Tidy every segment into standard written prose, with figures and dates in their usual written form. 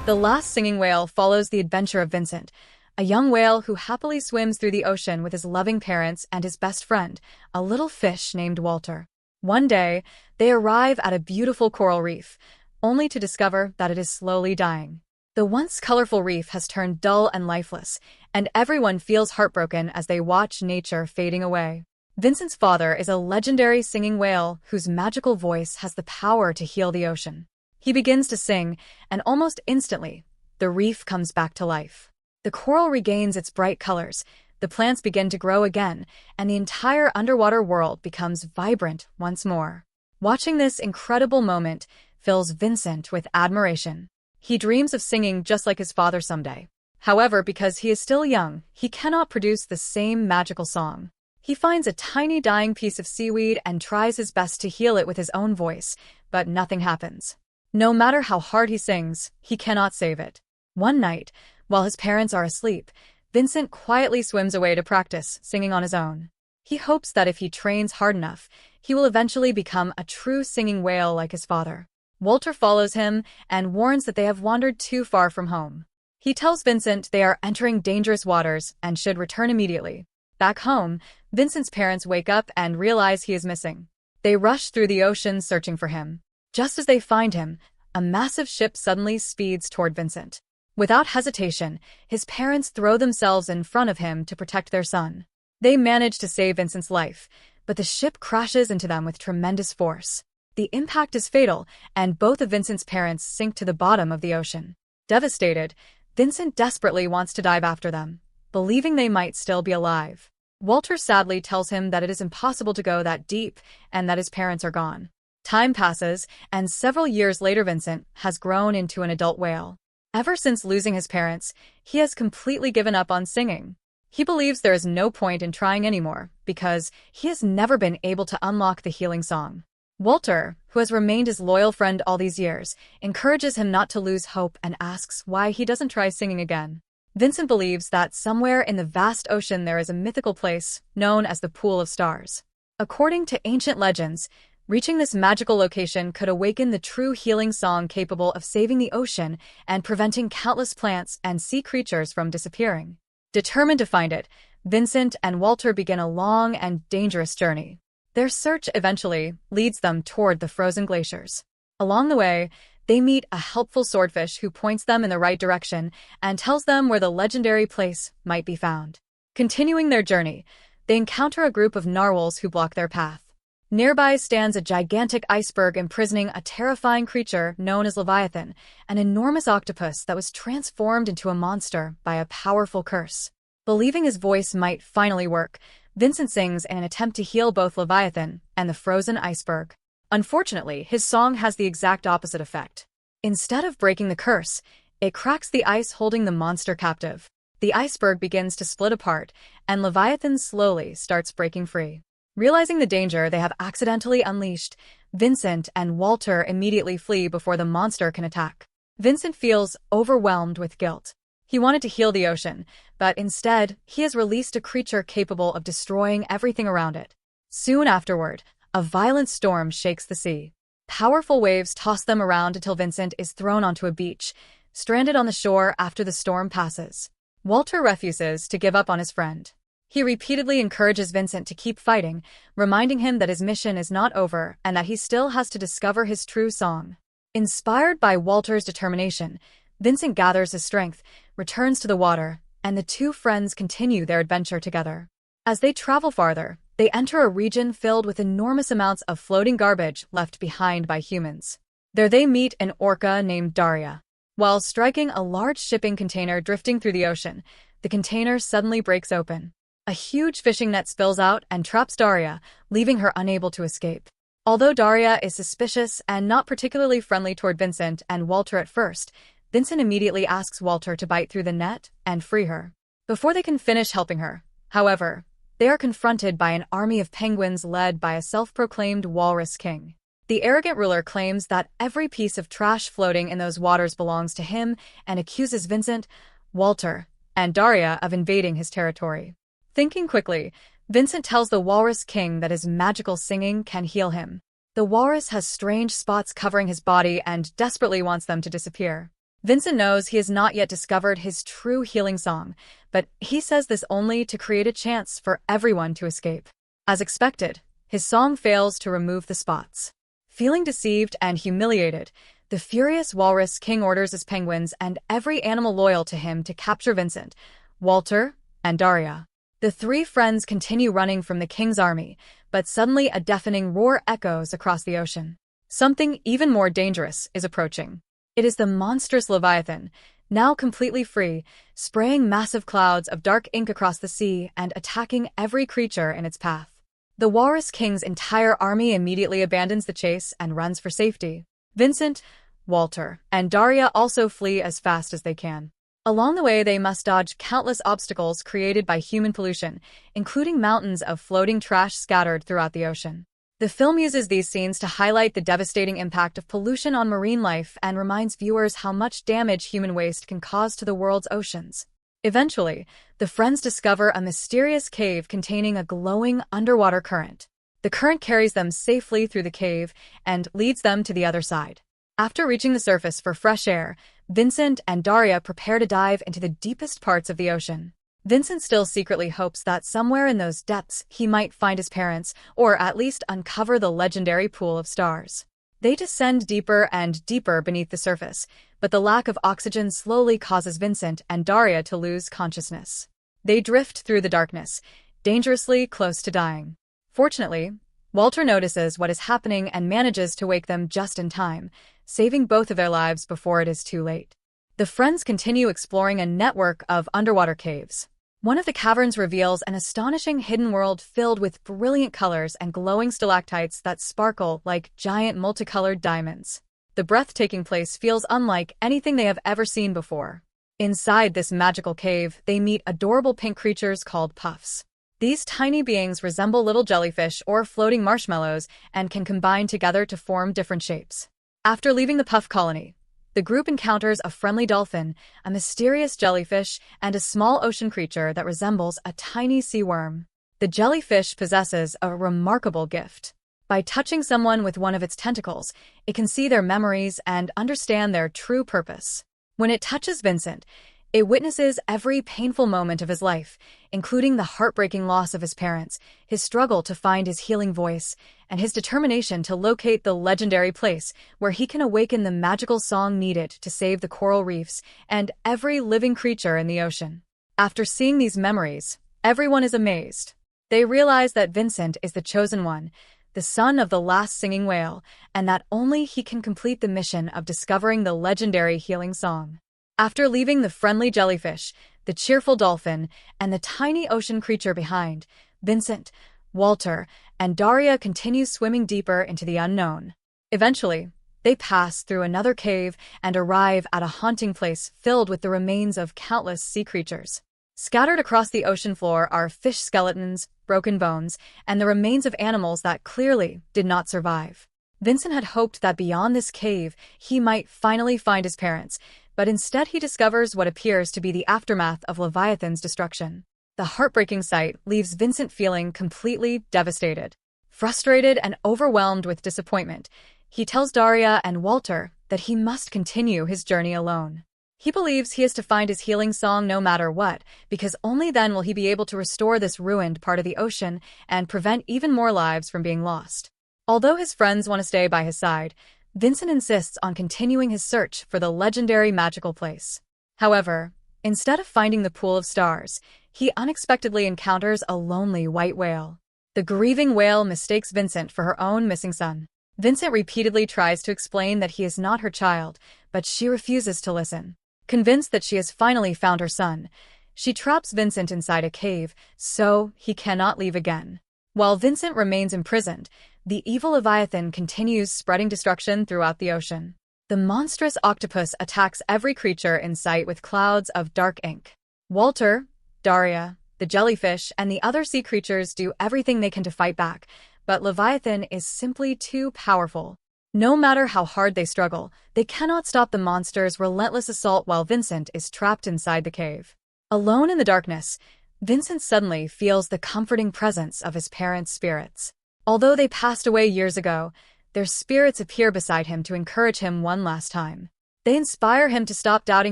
The last singing whale follows the adventure of Vincent, a young whale who happily swims through the ocean with his loving parents and his best friend, a little fish named Walter. One day, they arrive at a beautiful coral reef, only to discover that it is slowly dying. The once colorful reef has turned dull and lifeless, and everyone feels heartbroken as they watch nature fading away. Vincent's father is a legendary singing whale whose magical voice has the power to heal the ocean. He begins to sing, and almost instantly, the reef comes back to life. The coral regains its bright colors, the plants begin to grow again, and the entire underwater world becomes vibrant once more. Watching this incredible moment fills Vincent with admiration. He dreams of singing just like his father someday. However, because he is still young, he cannot produce the same magical song. He finds a tiny dying piece of seaweed and tries his best to heal it with his own voice, but nothing happens. No matter how hard he sings, he cannot save it. One night, while his parents are asleep, Vincent quietly swims away to practice singing on his own. He hopes that if he trains hard enough, he will eventually become a true singing whale like his father. Walter follows him and warns that they have wandered too far from home. He tells Vincent they are entering dangerous waters and should return immediately. Back home, Vincent's parents wake up and realize he is missing. They rush through the ocean searching for him. Just as they find him, a massive ship suddenly speeds toward Vincent. Without hesitation, his parents throw themselves in front of him to protect their son. They manage to save Vincent's life, but the ship crashes into them with tremendous force. The impact is fatal, and both of Vincent's parents sink to the bottom of the ocean. Devastated, Vincent desperately wants to dive after them, believing they might still be alive. Walter sadly tells him that it is impossible to go that deep and that his parents are gone. Time passes, and several years later Vincent has grown into an adult whale. Ever since losing his parents, he has completely given up on singing. He believes there is no point in trying anymore, because he has never been able to unlock the healing song. Walter, who has remained his loyal friend all these years, encourages him not to lose hope and asks why he doesn't try singing again. Vincent believes that somewhere in the vast ocean there is a mythical place known as the Pool of Stars. According to ancient legends, reaching this magical location could awaken the true healing song capable of saving the ocean and preventing countless plants and sea creatures from disappearing. Determined to find it, Vincent and Walter begin a long and dangerous journey. Their search eventually leads them toward the frozen glaciers. Along the way, they meet a helpful swordfish who points them in the right direction and tells them where the legendary place might be found. Continuing their journey, they encounter a group of narwhals who block their path. Nearby stands a gigantic iceberg imprisoning a terrifying creature known as Leviathan, an enormous octopus that was transformed into a monster by a powerful curse. Believing his voice might finally work, Vincent sings in an attempt to heal both Leviathan and the frozen iceberg. Unfortunately, his song has the exact opposite effect. Instead of breaking the curse, it cracks the ice holding the monster captive. The iceberg begins to split apart, and Leviathan slowly starts breaking free. Realizing the danger they have accidentally unleashed, Vincent and Walter immediately flee before the monster can attack. Vincent feels overwhelmed with guilt. He wanted to heal the ocean, but instead, he has released a creature capable of destroying everything around it. Soon afterward, a violent storm shakes the sea. Powerful waves toss them around until Vincent is thrown onto a beach, stranded on the shore after the storm passes. Walter refuses to give up on his friend. He repeatedly encourages Vincent to keep fighting, reminding him that his mission is not over and that he still has to discover his true song. Inspired by Walter's determination, Vincent gathers his strength, returns to the water, and the two friends continue their adventure together. As they travel farther, they enter a region filled with enormous amounts of floating garbage left behind by humans. There they meet an orca named Daria. While striking a large shipping container drifting through the ocean, the container suddenly breaks open. A huge fishing net spills out and traps Daria, leaving her unable to escape. Although Daria is suspicious and not particularly friendly toward Vincent and Walter at first, Vincent immediately asks Walter to bite through the net and free her. Before they can finish helping her, however, they are confronted by an army of penguins led by a self-proclaimed walrus king. The arrogant ruler claims that every piece of trash floating in those waters belongs to him and accuses Vincent, Walter, and Daria of invading his territory. Thinking quickly, Vincent tells the Walrus King that his magical singing can heal him. The walrus has strange spots covering his body and desperately wants them to disappear. Vincent knows he has not yet discovered his true healing song, but he says this only to create a chance for everyone to escape. As expected, his song fails to remove the spots. Feeling deceived and humiliated, the furious Walrus King orders his penguins and every animal loyal to him to capture Vincent, Walter, and Daria. The three friends continue running from the king's army, but suddenly a deafening roar echoes across the ocean. Something even more dangerous is approaching. It is the monstrous Leviathan, now completely free, spraying massive clouds of dark ink across the sea and attacking every creature in its path. The Walrus King's entire army immediately abandons the chase and runs for safety. Vincent, Walter, and Daria also flee as fast as they can. Along the way, they must dodge countless obstacles created by human pollution, including mountains of floating trash scattered throughout the ocean. The film uses these scenes to highlight the devastating impact of pollution on marine life and reminds viewers how much damage human waste can cause to the world's oceans. Eventually, the friends discover a mysterious cave containing a glowing underwater current. The current carries them safely through the cave and leads them to the other side. After reaching the surface for fresh air, Vincent and Daria prepare to dive into the deepest parts of the ocean. Vincent still secretly hopes that somewhere in those depths he might find his parents, or at least uncover the legendary pool of stars. They descend deeper and deeper beneath the surface, but the lack of oxygen slowly causes Vincent and Daria to lose consciousness. They drift through the darkness, dangerously close to dying. Fortunately, Walter notices what is happening and manages to wake them just in time, saving both of their lives before it is too late. The friends continue exploring a network of underwater caves. One of the caverns reveals an astonishing hidden world filled with brilliant colors and glowing stalactites that sparkle like giant multicolored diamonds. The breathtaking place feels unlike anything they have ever seen before. Inside this magical cave, they meet adorable pink creatures called puffs. These tiny beings resemble little jellyfish or floating marshmallows and can combine together to form different shapes. After leaving the puff colony, the group encounters a friendly dolphin, a mysterious jellyfish, and a small ocean creature that resembles a tiny sea worm. The jellyfish possesses a remarkable gift. By touching someone with one of its tentacles, it can see their memories and understand their true purpose. When it touches Vincent, it witnesses every painful moment of his life, including the heartbreaking loss of his parents, his struggle to find his healing voice, and his determination to locate the legendary place where he can awaken the magical song needed to save the coral reefs and every living creature in the ocean. After seeing these memories, everyone is amazed. They realize that Vincent is the chosen one, the son of the last singing whale, and that only he can complete the mission of discovering the legendary healing song. After leaving the friendly jellyfish, the cheerful dolphin, and the tiny ocean creature behind, Vincent, Walter, and Daria continue swimming deeper into the unknown. Eventually, they pass through another cave and arrive at a haunting place filled with the remains of countless sea creatures. Scattered across the ocean floor are fish skeletons, broken bones, and the remains of animals that clearly did not survive. Vincent had hoped that beyond this cave he might finally find his parents, but instead he discovers what appears to be the aftermath of Leviathan's destruction. The heartbreaking sight leaves Vincent feeling completely devastated. Frustrated and overwhelmed with disappointment, he tells Daria and Walter that he must continue his journey alone. He believes he is to find his healing song no matter what, because only then will he be able to restore this ruined part of the ocean and prevent even more lives from being lost. Although his friends want to stay by his side, Vincent insists on continuing his search for the legendary magical place. However, instead of finding the pool of stars, he unexpectedly encounters a lonely white whale. The grieving whale mistakes Vincent for her own missing son. Vincent repeatedly tries to explain that he is not her child, but she refuses to listen. Convinced that she has finally found her son, she traps Vincent inside a cave so he cannot leave again. While Vincent remains imprisoned, the evil Leviathan continues spreading destruction throughout the ocean. The monstrous octopus attacks every creature in sight with clouds of dark ink. Walter, Daria, the jellyfish, and the other sea creatures do everything they can to fight back, but Leviathan is simply too powerful. No matter how hard they struggle, they cannot stop the monster's relentless assault while Vincent is trapped inside the cave. Alone in the darkness, Vincent suddenly feels the comforting presence of his parents' spirits. Although they passed away years ago, their spirits appear beside him to encourage him one last time. They inspire him to stop doubting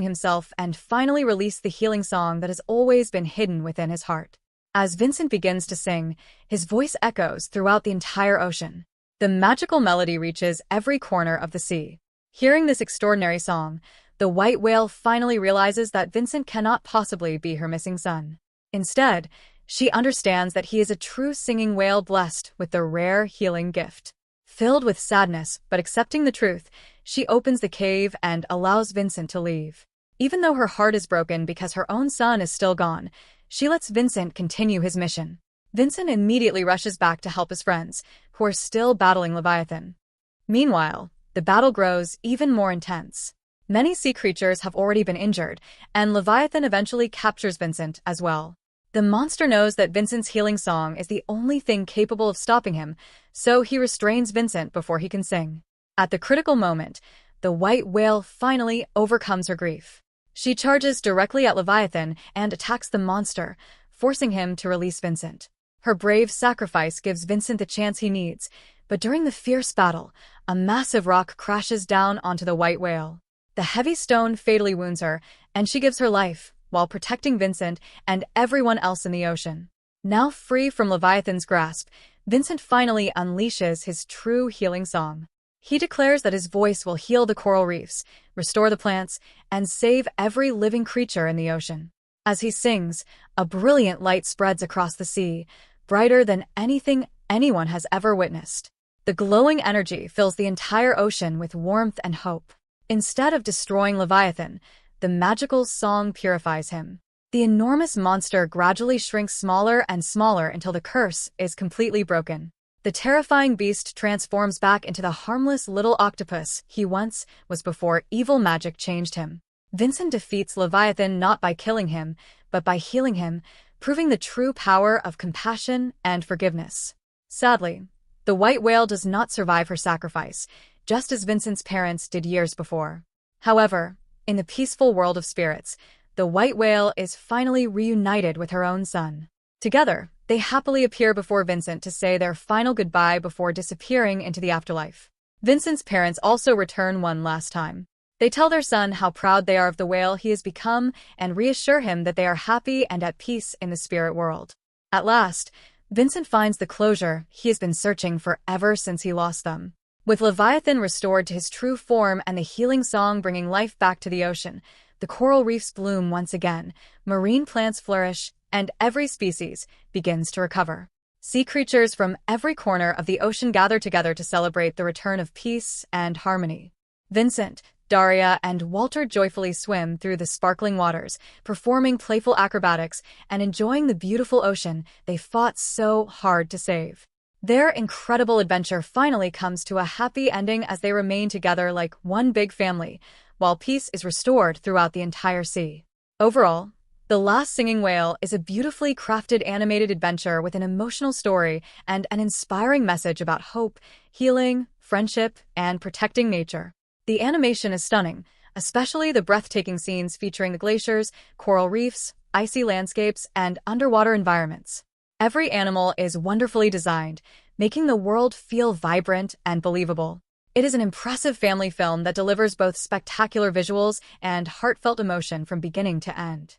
himself and finally release the healing song that has always been hidden within his heart. As Vincent begins to sing, his voice echoes throughout the entire ocean. The magical melody reaches every corner of the sea. Hearing this extraordinary song, the white whale finally realizes that Vincent cannot possibly be her missing son. Instead, she understands that he is a true singing whale blessed with the rare healing gift. Filled with sadness but accepting the truth, she opens the cave and allows Vincent to leave. Even though her heart is broken because her own son is still gone, she lets Vincent continue his mission. Vincent immediately rushes back to help his friends, who are still battling Leviathan. Meanwhile, the battle grows even more intense. Many sea creatures have already been injured, and Leviathan eventually captures Vincent as well. The monster knows that Vincent's healing song is the only thing capable of stopping him, so he restrains Vincent before he can sing. At the critical moment, the white whale finally overcomes her grief. She charges directly at Leviathan and attacks the monster, forcing him to release Vincent. Her brave sacrifice gives Vincent the chance he needs, but during the fierce battle, a massive rock crashes down onto the white whale. The heavy stone fatally wounds her, and she gives her life, while protecting Vincent and everyone else in the ocean. Now free from Leviathan's grasp, Vincent finally unleashes his true healing song. He declares that his voice will heal the coral reefs, restore the plants, and save every living creature in the ocean. As he sings, a brilliant light spreads across the sea, brighter than anything anyone has ever witnessed. The glowing energy fills the entire ocean with warmth and hope. Instead of destroying Leviathan, the magical song purifies him. The enormous monster gradually shrinks smaller and smaller until the curse is completely broken. The terrifying beast transforms back into the harmless little octopus he once was before evil magic changed him. Vincent defeats Leviathan not by killing him, but by healing him, proving the true power of compassion and forgiveness. Sadly, the white whale does not survive her sacrifice, just as Vincent's parents did years before. However, in the peaceful world of spirits, the white whale is finally reunited with her own son. Together, they happily appear before Vincent to say their final goodbye before disappearing into the afterlife. Vincent's parents also return one last time. They tell their son how proud they are of the whale he has become and reassure him that they are happy and at peace in the spirit world. At last, Vincent finds the closure he has been searching for ever since he lost them. With Leviathan restored to his true form and the healing song bringing life back to the ocean, the coral reefs bloom once again, marine plants flourish, and every species begins to recover. Sea creatures from every corner of the ocean gather together to celebrate the return of peace and harmony. Vincent, Daria, and Walter joyfully swim through the sparkling waters, performing playful acrobatics and enjoying the beautiful ocean they fought so hard to save. Their incredible adventure finally comes to a happy ending as they remain together like one big family, while peace is restored throughout the entire sea. Overall, The Last Singing Whale is a beautifully crafted animated adventure with an emotional story and an inspiring message about hope, healing, friendship, and protecting nature. The animation is stunning, especially the breathtaking scenes featuring the glaciers, coral reefs, icy landscapes, and underwater environments. Every animal is wonderfully designed, making the world feel vibrant and believable. It is an impressive family film that delivers both spectacular visuals and heartfelt emotion from beginning to end.